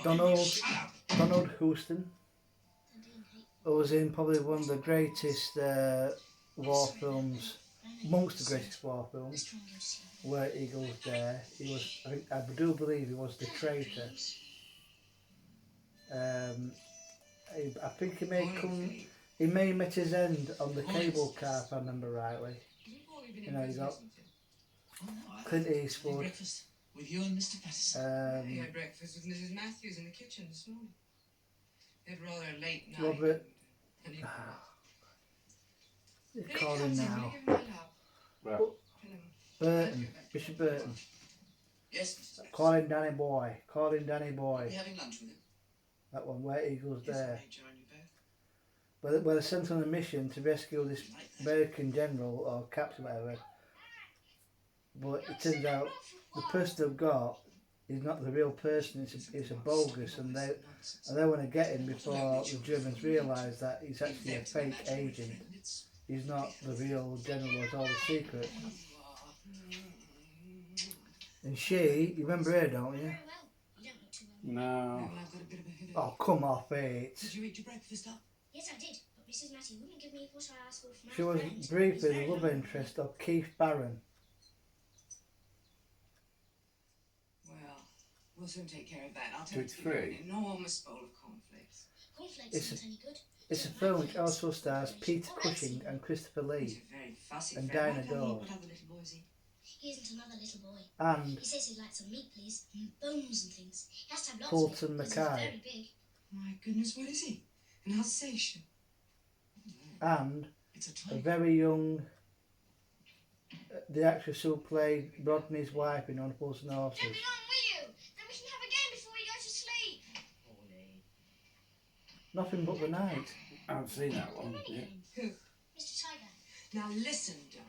Donald Houston, who was in probably one of the greatest war films, amongst the greatest war films, Where Eagles Dare. He was, I do believe he was the traitor. I think he may met his end on the cable car, if I remember rightly. You know, you got Clint Eastwood. With you and Mr. Patterson. I had breakfast with Mrs. Matthews in the kitchen this morning. They had rather a late night. Robert. You Call him now. Right. Burton. Bishop Burton. Yes, Mr. Patterson. Call him Danny Boy. Call him Danny Boy. Are we having lunch with him? That one, Where Eagles Yes, I Dare. may join you both. Where they're sent on a mission to rescue this American general or captain, whatever. But it turns out the person they've got is not the real person. It's a bogus, and they want to get him before the Germans realise that he's actually a fake agent. He's not the real general with all the secrets. And she, you remember her, don't you? No. Oh, come off it. Did you eat your breakfast up? Yes, I did, but Mrs. Matty wouldn't give me what I asked for my She was friend. briefly the love interest of Keith Barron. Well, we'll soon take care of that. I'll Do tell it you to free. an enormous bowl of cornflakes. Cornflakes It's aren't any good. It's a film which also stars Peter Cushing and Christopher He's Lee a very fussy and friend. Dinah Why can't he eat Dawes. what other little boys eat? He isn't another little boy. and He says he'd like some meat, please, and bones and things. He has to have lots Fulton of it, because Mackay. he's very big. My goodness, what is he? An Alsatian. and It's a a tiger. very young the actress who played Rodney's wife in On Horses and Horses. Don't be long, will you? Then we can have a game before we go to sleep. Nothing But the Night. I haven't seen that one. Yeah. Who? Mr. Tiger. Now listen, darling.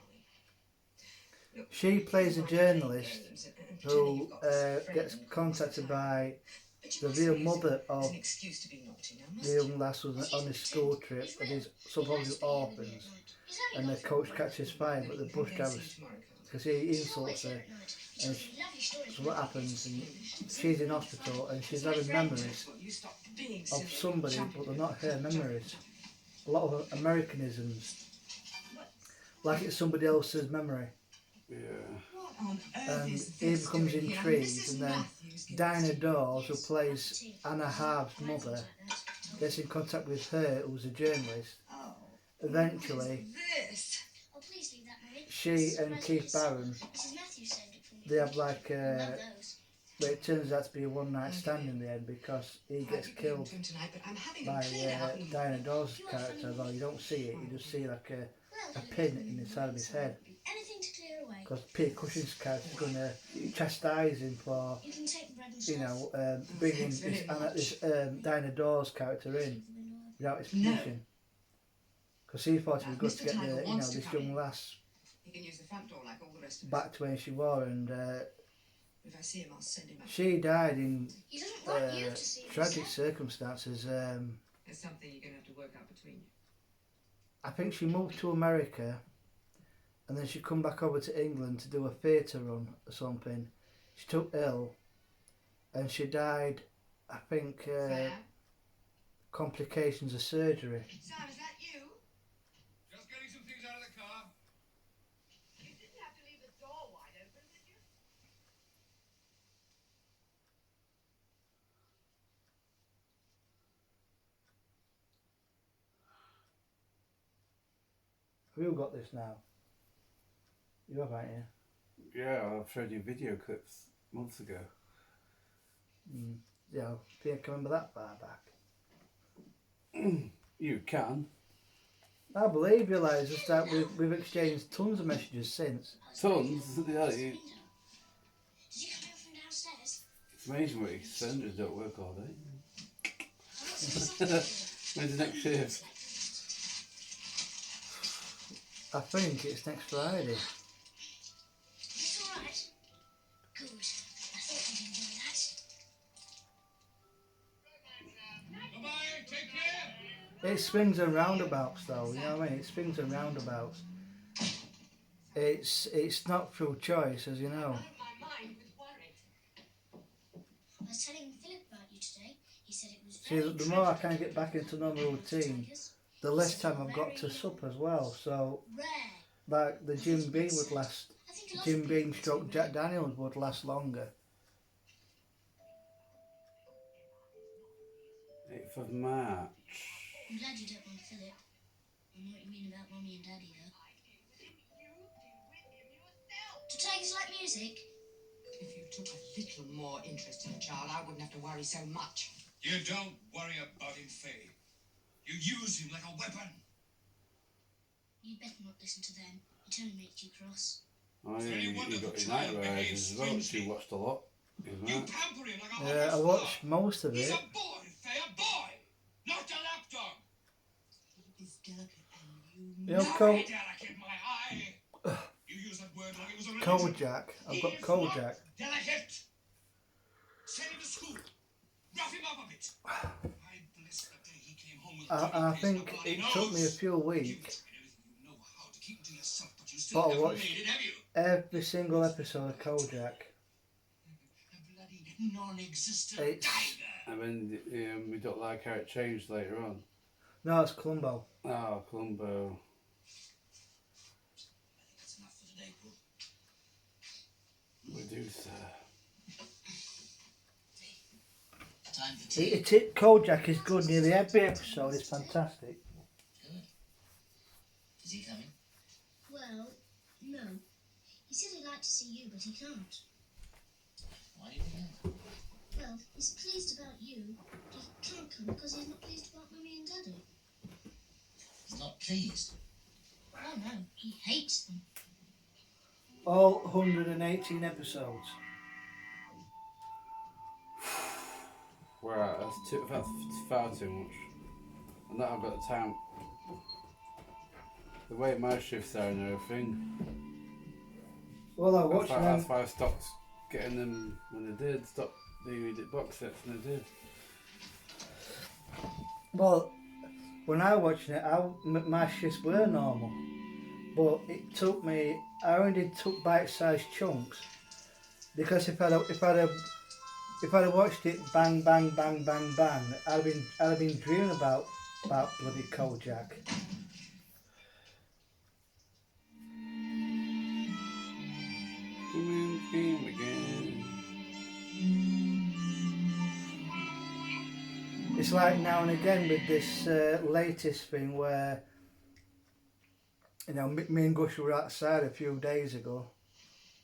Look, She plays a journalist games and pretending who you've got this friend gets all the contacted time. by But you the mustn't real use mother it of as an excuse to be naughty now, must the you? young lass who was on his school trip and is supposedly orphans, He's and only the got coach catches fire, but the Then bush you can see driver, him tomorrow, can't because he He's insults always her, here at night. He and tells me lovely stories. so what happens, and she's in hospital and she's having memories Well, you stop being of silly, somebody, jump but it. they're not her Jump it, memories. jump it. A lot of Americanisms, like it's somebody else's memory. Yeah. What on earth And is he this becomes doing here? intrigued, Mrs. and then Matthews gets Dinah you. Dawes, who plays Anna Harb's mother, gets in contact with her, who's a journalist. Oh, Eventually, Oh, please leave that, Mummy. she and Keith Barron, Mrs. Matthews saved it for me. they have like Love those. but it turns out to be a one night stand in the end because he gets I'd be going killed to him tonight, but I'm having by them cleared out in the Dinah Dawes' character, although you don't see it, you just see like a Well, pin in the side of his head. anything to clear away. Because Peter Cushing's character is going to chastise him for, You can take the bread and you stuff. know, bringing Thanks very this Dinah Dawes character in without his No. permission. Because he thought it would be good Mr. to get Tiger the, you know, wants to this come young in. lass He can use the front door like all the rest of us. back to where she was, and If I see him, I'll send him out. she died in He doesn't want you to see him. tragic circumstances. It's something you're going to have to work out between you. I think she moved to America and then she come back over to England to do a theatre run or something. She took ill and she died, I think, Sam? complications of surgery. Sam, is that you? Just getting some things out of the car. You didn't have to leave the door wide open, did you? Have you got this now? You have, haven't you? Yeah, I've showed you video clips months ago. Yeah, I think I can remember that far back. You can. I believe you, like, it's just that we've exchanged tons of messages since. Tons. Yeah, Did you come over from downstairs? it's amazing what extenders don't work all day. When's When's the next shift? I think it's next Friday. It's alright. Good. I thought you didn't do that. Bye-bye, take care. It swings and roundabouts though, you know what I mean? It swings and roundabouts. It's not through choice, as you know. Out of my mind with worry. I was telling Philip about you today. He said it was See, very the more I tragic. can get back into normal routine, the less time I've got to sup as well. So, Rare. like the Jim Beam would last, I think a lot Jim of Beam people stroke say Jack rare. Daniels would last longer. 8th of March. I'm glad you don't want Philip. I know what you mean about Mummy and Daddy, though. Do tigers like music? If you took a little more interest in the child, I wouldn't have to worry so much. You don't worry about him, Faye. You use him like a weapon. You'd better not listen to them. It only makes you cross. Oh yeah, Very you wonderful got your child night behaves rises as well, which strangely. you watched a lot. Isn't You it? pamper him like a Yeah, I hopeless watched bug. most of He's it. a boy, Faye, a boy, not a lapdog. He is delicate, and you You know, know Col- it. Delicate, my eye. You use that word like it was a religion. Kojak. I've got He is Kojak. not delicate. Send him to school. Rough him up a bit. I bless the day he came home with a And I dirty place in a think bloody it took me a nose. few You've weeks, tried everything you know how to keep him to yourself, but you still but I haven't watched made it, have you? every single episode of Kojak. A bloody non-existent It's- tiger. And then we don't like how it changed later on. No, it's Columbo. Oh, Columbo. I think that's enough for today, Pooh. We do, sir. Time for tea. Kojak is good. Nearly every episode is fantastic. Good. Is he coming? Well, no. He said he'd like to see you, but he can't. Why do you think that? Well, he's pleased about you, but he can't come because he's not pleased about Mummy and Daddy. He's not pleased. Oh no, he hates them. All 118 episodes. Right, that's far too much. And that I've got the time. The way my shifts are and everything. Well, I That's watched why, them. that's why I stopped getting them when they did. Stopped DVD box sets when they did. Well, when I watched it, my shifts were normal, but it took me. I only took bite-sized chunks because if I'd have watched it bang bang bang bang bang, I'd have been dreaming about bloody Kojak. Dream again. It's like now and again with this latest thing where, you know, me and Gush were outside a few days ago,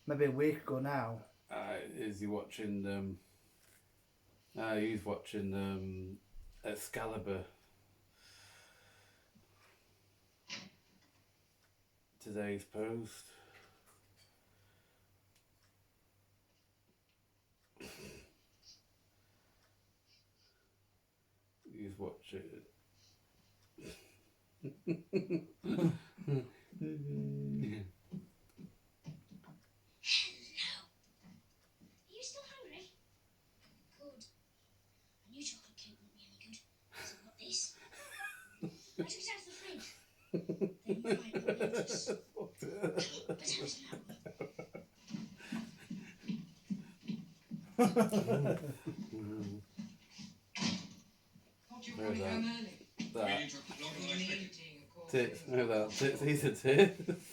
maybe a week ago now. Is he watching he's watching Excalibur. Today's post. He's watching. Hello. Are you still hungry? Good. A new chocolate cake won't be any good. So I've got this. I took it out of the fridge. Then you might not notice. But how's now? Thought you Where's wanted to that? come early. That. Meeting took longer than I expected. Meeting, of course. Tits, remember that? Tits, these are tits.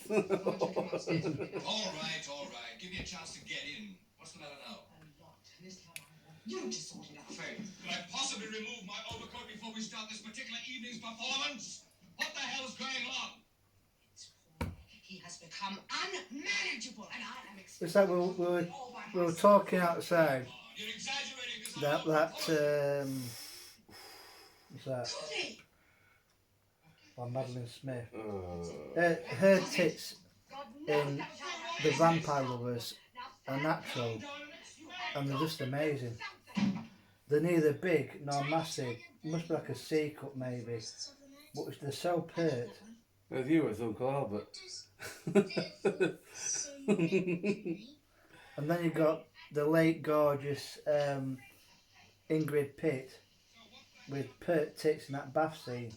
Why don't you come upstairs? All right. Give me a chance to get in. What's the matter now? A lot. And this time I want you to sort it out. Faye, could I possibly remove my overcoat before we start this particular evening's performance? What the hell is going on? It's Paul. He has become unmanageable, and I am It's like we were talking outside. You're exaggerating this. That what's that? Goody! By Madeline Smith. Oh. Her tits in The Vampire Lovers are natural, and they're just amazing. They're neither big nor massive. Must be like a C cup maybe, but they're so pert. There's you as Uncle Albert. And then you've got the late gorgeous Ingrid Pitt with pert tits in that bath scene.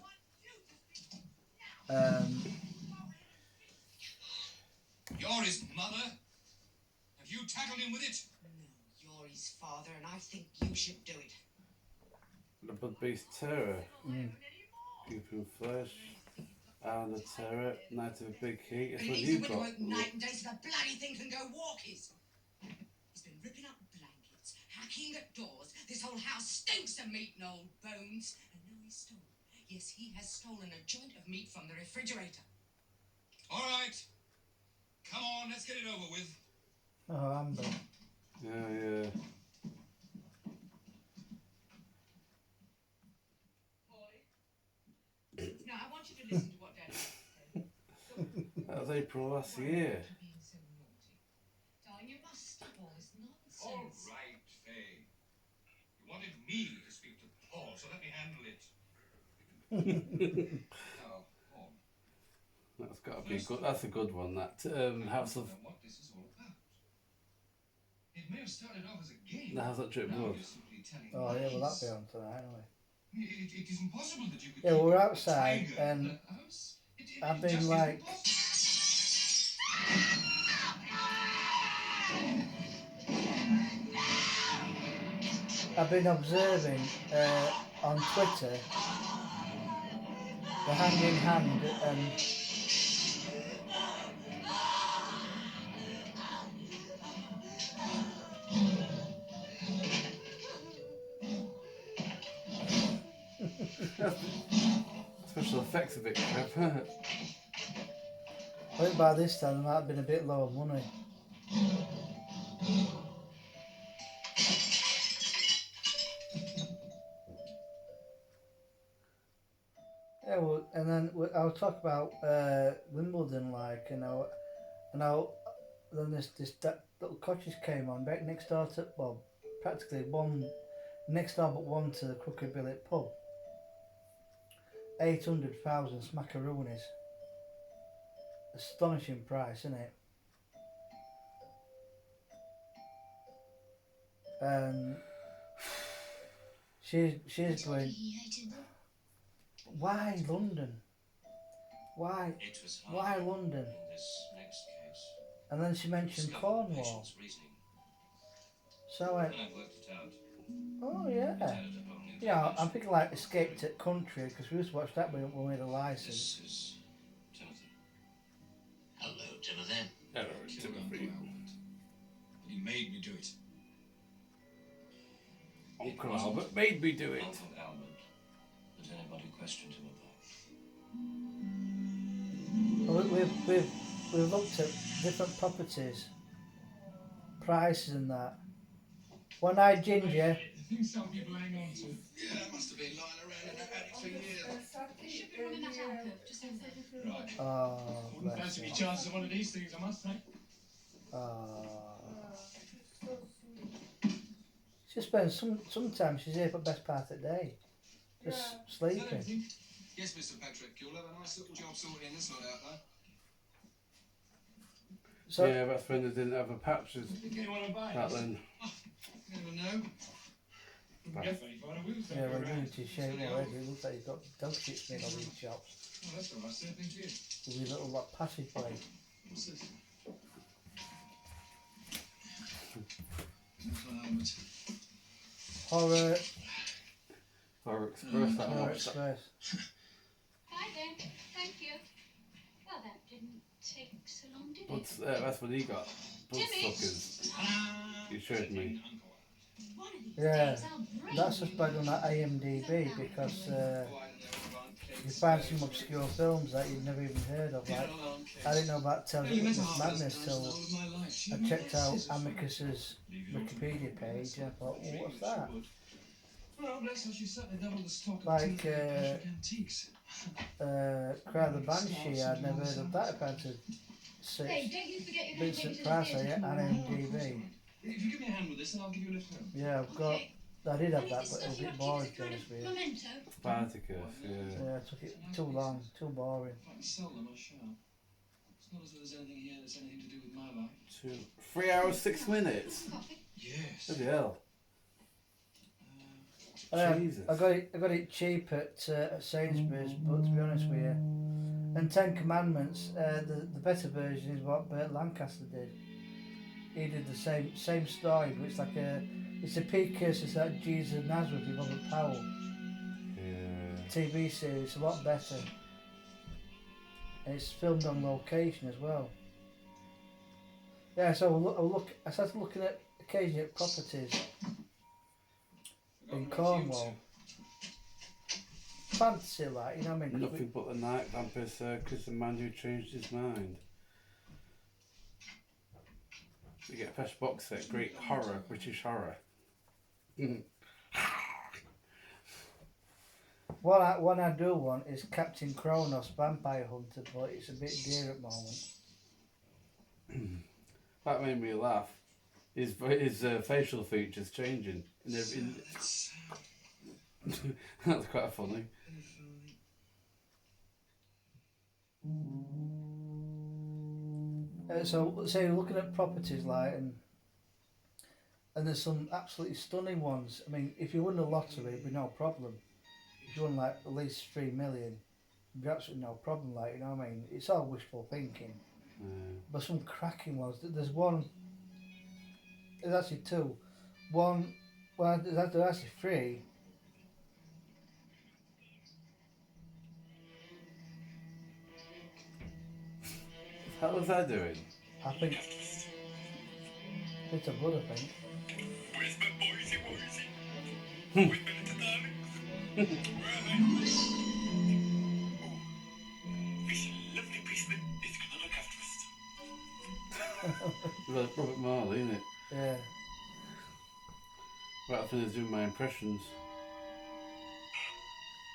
You're his mother? Have you tackled him with it? No, you're his father, and I think you should do it. The Blood Beast Terror. Mm. Keeping Flesh. Island of Terror. Night of a Big Heat. It's But what he you leaves the window got. open night and day so the bloody thing can go walkies. He's been ripping up blankets, hacking at doors. This whole house stinks of meat and old bones. And now he stole. Yes, he has stolen a joint of meat from the refrigerator. All right. Come on, let's get it over with. Oh, Amber. Yeah. Now, I want you to listen to what Daddy has to say. That was April last year. Being so naughty. Darling, you must stop all this nonsense. All right, Faye. You wanted me to speak to Paul, so let me handle it. Now, Paul, That's got to be good. That's a good one. That House of what this is all about. It may have started off as a game. the House of Drip Now Blood. you're simply telling Oh yeah, well lies. that'll be on tonight anyway. It isn't possible that you could Yeah, keep we're a outside tiger and in the house. I've It been just like- isn't possible. I've been observing on Twitter the hand in hand and Special effects a bit crap. I think by this time I might have been a bit low on money. Yeah, well, and then I'll talk about Wimbledon, like, then this that little cottage came on back next door to, well, practically one next door but one to the Crooked Billet pub. 800,000 smackaroonies. Astonishing price, isn't it? And she's going, He hated them. why London? Why It was why hard London? in this next case. And then she mentioned Discovered Cornwall. patient's reasoning. So I went, And I've worked it out. oh yeah. It added a whole new Yeah, I'm dimension. thinking like Escape to Country because we used to watch that when we had a license. This is Timothy. Hello, Timothy. Hello, Killed Timothy. Uncle Albert. But he made me do it. Uncle Albert made me do it. Uncle Albert that anybody questioned him about. Well, we've looked at different properties, prices and that. One eyed ginger. The things some people hang on to. Yeah, that must have been lying around in that attic for years. It should be running that alcove just over there. Right. Oh, Wouldn't bless fancy me her. chances of one of these things, I must say. She spends sometimes she's here for the best part of the day, just sleeping. Yes, Mr. Patrick, you'll have a nice little job sorting this lot out, though. So Yeah, that's when they didn't have a patches Think you want to buy back it? then. You never know. Back- Get any for it, we'll take yeah, it we're around. going to shave already. It looks like you've got dog shit made on these shops Oh, that's all right, same thing to you. with your little like passageway. What's this? Uncle Albert. Horror, Horror Express. I Horror watched that. Express. Hi there. Thank you. Well, that didn't take so long, did it? That's when he got Bloodsuckers. You showed me. One of these Yeah, days I'll bring that's just by doing that IMDb because you find some obscure films that you've never even heard of. Like I didn't know about Television Madness till I checked out Amicus's Wikipedia page and I thought, well, what's that? Well, bless her, she certainly doubled the stock of Like, Patrick antiques. Cry of the Banshee, I'd never heard of that about it. Hey, don't you forget you're going to take Vincent me to the Price, theatre yeah, tomorrow. IMDb. If you give me a hand with this, then I'll give you a lift home. Yeah, I've got. Okay. I did have And that, is but this it was a stuff you bit have to boring, use to be as honest with kind you. of memento? Spartacus, yeah. Yeah, I took it too long, too boring. If I can sell them, I shall. It's not as though there's anything here that's anything to do with my life. 3 hours 6 minutes. Coffee. Yes. Bloody hell. Jesus. I got it cheap at Sainsbury's, but to be honest with you, and Ten Commandments, the better version is what Burt Lancaster did. He did the same story, but it's like it's a precursor to that Jesus of Nazareth with Robert Powell. TV series, a lot better. And it's filmed on location as well. Yeah, so I started looking at occasionally at properties in Cornwall. Fantasy, like, you know what I mean? Nothing but the Night Vampire Circus, the man who changed his mind. You get a fresh box set, great horror, British horror. One I do want is Captain Kronos Vampire Hunter, but it's a bit dear at the moment. That made me laugh. His facial features changing. That's quite funny. So, say looking at properties like, and there's some absolutely stunning ones. I mean, if you won the lottery, it'd be no problem. If you won like at least 3 million, it'd be absolutely no problem. Like, you know what I mean? It's all wishful thinking. But some cracking ones. There's one. There's actually two. One. Well, there's actually three. How was I doing? I think it's a blood, I think. Where's my boysy boysy? Where's my little darlings? Where are they? Oh, this lovely policeman is going to look after us. Well, Robert Marley, isn't it? Yeah. Right, I think he's doing my impressions.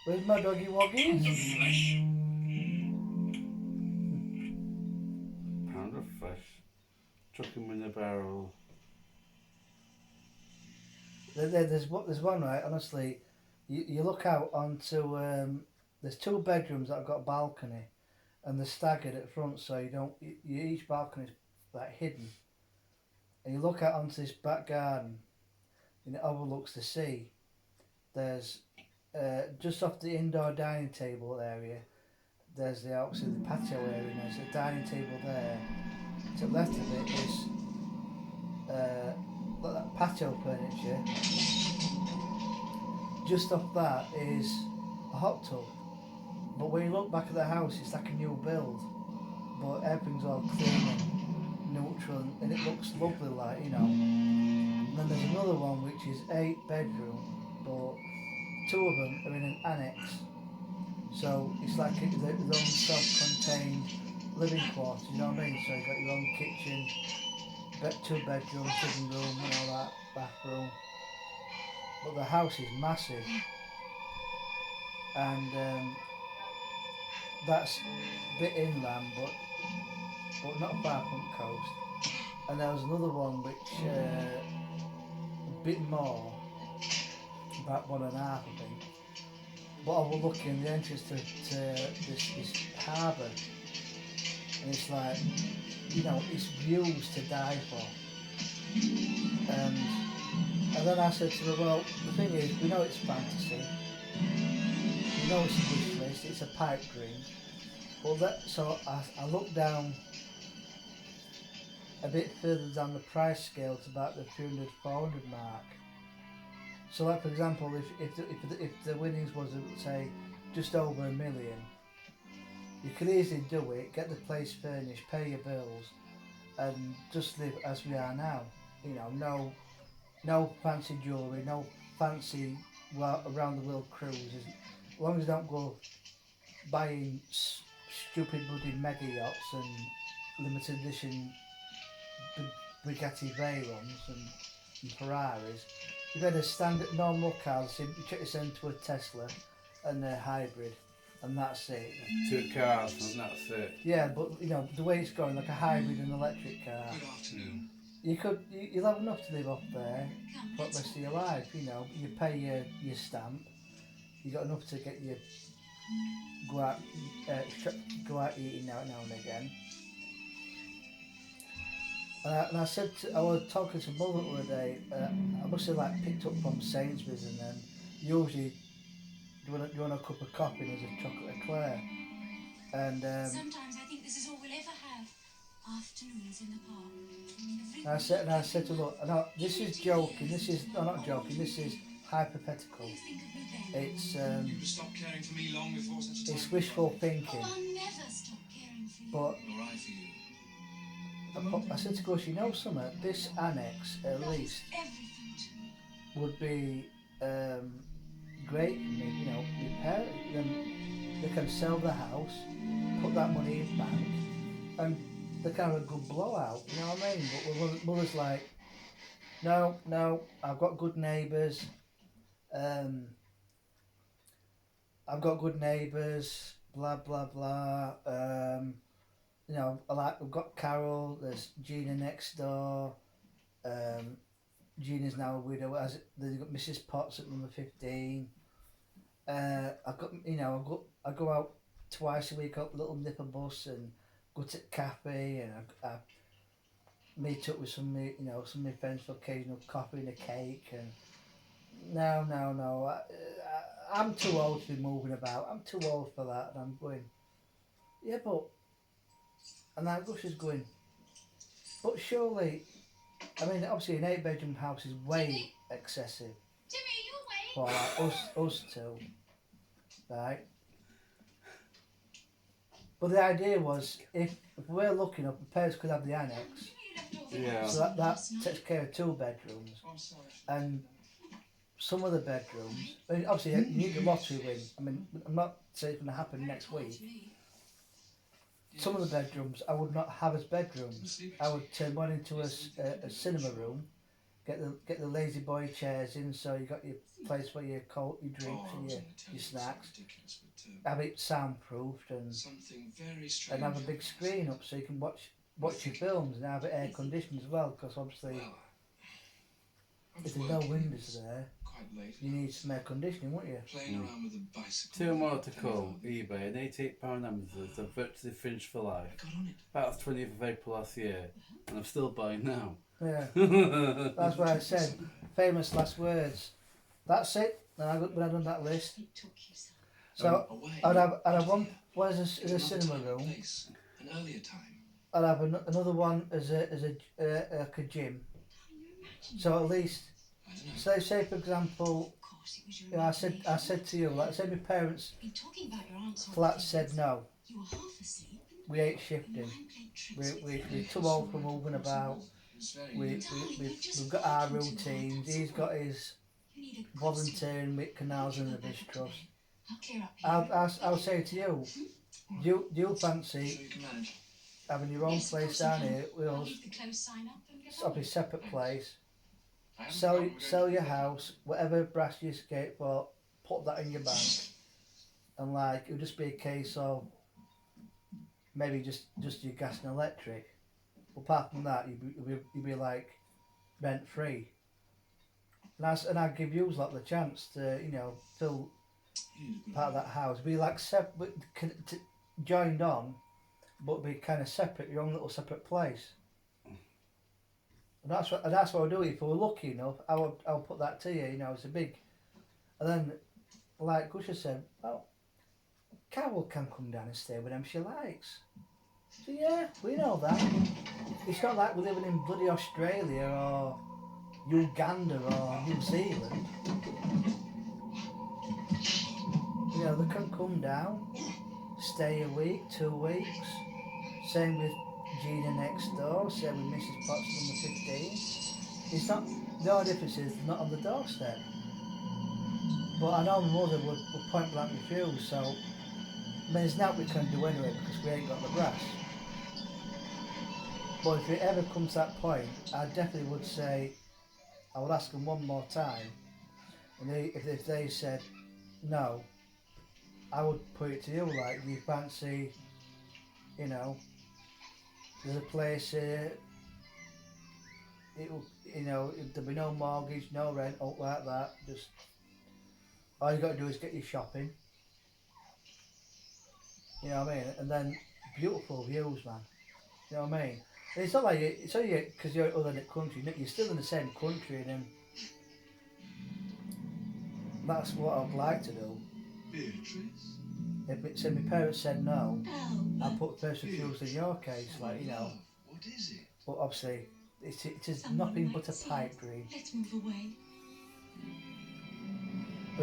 Where's my doggy woggies? Flesh. Pound of flesh. Chuck him in the barrel. There's one, right, honestly, you look out onto, there's 2 bedrooms that have got a balcony, and they're staggered at front, so each balcony is like hidden. And you look out onto this back garden, and it overlooks the sea. There's, just off the indoor dining table area, there's the outside the patio area, and there's a dining table there. To the left of it is like that patio furniture. Just off that is a hot tub. But when you look back at the house, it's like a new build. But everything's all clean and neutral, and it looks lovely, like, you know. And then there's another one which is 8 bedroom, but 2 of them are in an annex. So it's like their own self-contained living quarters, you know what I mean? So you've got your own kitchen, 2 bedrooms, living room and all that, bathroom. But the house is massive. And that's a bit inland, but not far from the coast. And there was another one which, a bit more, about 1.5 I think. But overlooking the entrance to this harbour. And it's like, you know, it's views to die for. And then I said to her, well, the thing is, we know it's fantasy. We know it's a wish list, it's a pipe dream. Well, so I looked down a bit further down the price scale to about the 300, 400 mark. So, like, for example, if the winnings was, say, just over $1 million, you could easily do it, get the place furnished, pay your bills, and just live as we are now. You know, no fancy jewellery, no fancy around the world cruises. As long as you don't go buying stupid bloody mega yachts and limited edition Bugatti Veyrons and Ferraris. You better standard normal cars, you check this into a Tesla and a hybrid, and that's it. 2 cars and that's it. Yeah, but you know the way it's going, like a hybrid and electric car. Good afternoon. You'll have enough to live up there for the rest of your life. You know, you pay your stamp. You got enough to get you go out eating now and again. And I said, I was talking to Mother the other day, I must have like picked up from Sainsbury's, and then usually do you want a cup of coffee and there's a chocolate eclair. And Sometimes I think this is all we'll ever have. Afternoons in the park. I said to her, look, no, this is joking, this is, no, not joking, this is hypothetical. What do you think of me then? It's You would have stopped caring for me long before such a time. it's wishful Oh, thinking. I'll never stop caring for you. But Nor I for you. I said to Gus, you know something? This annex at Love is least everything to me. would be great for me. You know, repair them. They can sell the house, put that money in bank, and they're kind of a good blowout. You know what I mean? But mother's like, no, I've got good neighbours. I've got good neighbours. Blah blah blah. You know, we've got Carol. There's Gina next door. Gina's now a widow. They've got Mrs. Potts at number 15. I've got, you know, I go out twice a week up little nipper bus and go to cafe, and I meet up with some of my, you know, some of my friends for occasional coffee and a cake. And no, I'm too old to be moving about. I'm too old for that. And I'm going, yeah, but, and that Gus is going, but surely, I mean, obviously an 8-bedroom house is way excessive Jimmy, for like us two, right? But the idea was, if we're looking up, the parents could have the annex, Yeah. so that takes care of 2 bedrooms, I'm sorry. and some of the bedrooms, I mean, obviously you need the lottery win. I mean, I'm not saying it's going to happen next week. Some of the bedrooms I would not have as bedrooms. I would turn one into a cinema room, get the lazy boy chairs in, so you got your place for your drinks and your snacks. Have it soundproofed and Something very strange. have a big screen up so you can watch your films, and have it air conditioned as well, because obviously Well, I was if there's no working. windows there, Quite late. you need some air conditioning, wouldn't you? Playing around with a bicycle. 2 more to come. eBay, an £88 Amazon, so virtually finished for life. I got on it. That was 20th of April last year, and I'm still buying now. Yeah, that's what I said. Famous last words. That's it. When I done that list, It took you so. so Away. I'd have one as a Another cinema time and room. place, an earlier time. I'd have another one as a like a gym. So at least, I don't know. say for example, Of course, it was your you know, I said to you, like, say my parents' Been talking about your aunt's flat said no. You were half asleep. We ain't shifting. We're too old for moving about. It's very We've got our routines. He's got his volunteering with Canals and the Vish Trust. I'll clear up here. I'll say to you, you'll fancy so you can manage. having your own Yes, of place course down I can. here with I'll us, leave the close sign up and get up on. a separate place. I haven't Sell forgotten we're your going to- house, whatever brass you escape for, put that in your bank, and like it'll just be a case of maybe just your gas and electric. Apart from that, you'd be like rent free. And I'd give you like the chance to, you know, fill You need a good part of that house. Be like joined on, but be kind of separate, your own little separate place. And that's what I'll do. If we're lucky enough, I'll put that to you. You know, it's a big. And then, like Gusha said, well, Carol can come down and stay with them if she likes. So yeah, we know that. It's not like we're living in bloody Australia or Uganda or New Zealand. You know, they can come down, stay a week, 2 weeks. Same with Gina next door, same with Mrs. Potts number 15. It's not, the only difference is they're not on the doorstep. But I know my mother would point blank refuse, so I mean, there's nothing we can do anyway because we ain't got the brass. But if it ever comes to that point, I definitely would say, I would ask them one more time, and if they said no, I would put it to you like, do you fancy, you know, there's a place here, it'll, you know, there'll be no mortgage, no rent, up like that, just, all you got to do is get your shopping, you know what I mean, and then beautiful views, man, you know what I mean. And it's not like it's only because you're other than the country, you're still in the same country, and then that's what I'd like to do. Beatrice? If my parents said no, Oh, I'd put first refusal in your case, like, you know. What is it? But obviously, it is someone nothing might but a see pipe it. dream. Let's move away.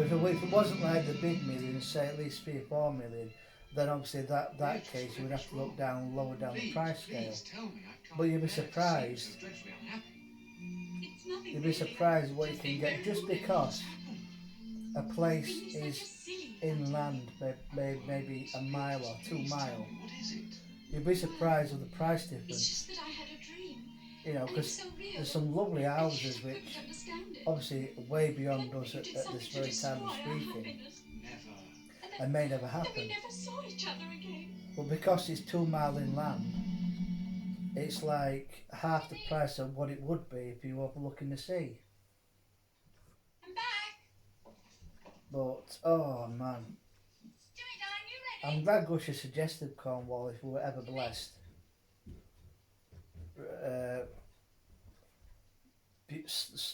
But if it wasn't like the big millions, say at least 3 or 4 million, then obviously that case you would have to look down, lower down the price scale. But you'd be surprised. You'd be surprised what you can get just because a place is inland, maybe a mile or 2 miles. You'd be surprised with the price difference. You know, because there's some lovely houses which obviously way beyond us at this very time of speaking, and may never happen. But because it's 2 miles inland, it's like half the price of what it would be if you were overlooking the sea. I'm back. But oh man, I'm glad Gusher suggested Cornwall if we were ever blessed.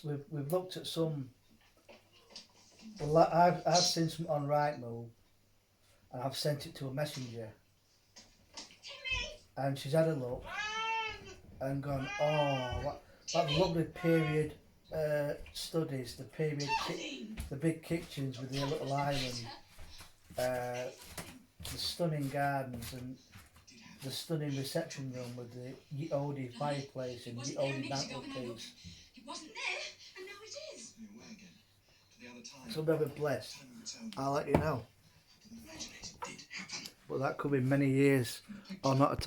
We've looked at some. Well, I've seen some on Rightmove, and I've sent it to a messenger, and she's had a look and gone, oh, what lovely period studies, the period, the big kitchens with the little island, the stunning gardens, and the stunning reception room with the Yodi fireplace and Yodi mantelpiece. It wasn't there, and now it is. So if ever blessed, I'll let you know. But that could be many years or not at all.